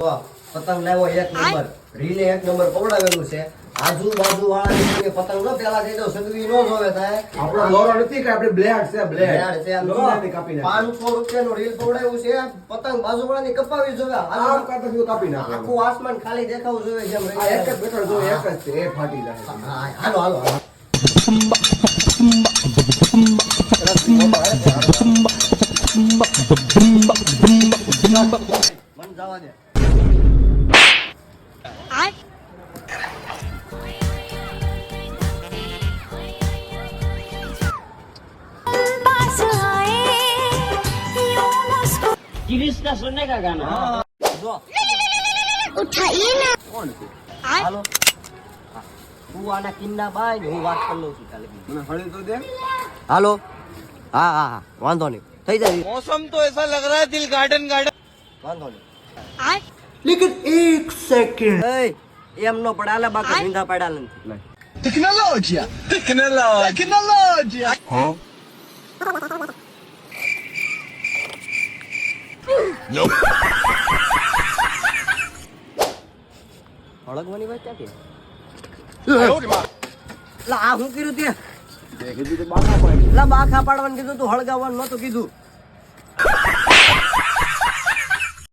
પતંગ લાવ્યો એક નંબર, રીલે એક નંબર પવડાવેલું છે. આજુબાજુ વાળા પતંગ નો પેલા દઈ દો, સગવી નો જોવે થાય. આપણો દોરો નથી કે આપણે બ્લેડ છે, બ્લેડ છે. આમ લોહીથી કાપી નાખે. 500 રૂપિયાનું રીલ પવડાવ્યું છે. પતંગ બાજુવાળાની કપાવી જોવે. આમ કાપી શું કાપી નાખે. આખું આસમાન ખાલી દેખાવું જોઈએ જેમ આ એક જ બેઠો જો એક જ છે, એ ફાટી જાય. હા, હાલો હાલો મન જવા દે. गिरीश का सुनने का गाना જો उठाइए ना। કોણ છે? હાલો તું આના કિન્ના બાય હું વાત કરી લઉં છું કાલે. મને હળી તો દે. હાલો હા હા હા વાંધો નહીં થઈ જાય. मौसम तो ऐसा लग रहा है दिल गार्डन गार्डन વાંધો નહીં. લેકિન એક સેકન્ડ એમ નો પડાલા બાકી ઝીંગા પડાલા નથી. टेक्नोलॉजी टेक्नोलॉजी હળગવાની વાત ક્યાં લા આ હું કીધું તે કીધું તો બાકા પાડી. લા બાખા પાડવાનું કીધું તું હળગાવવાનું નતું કીધું.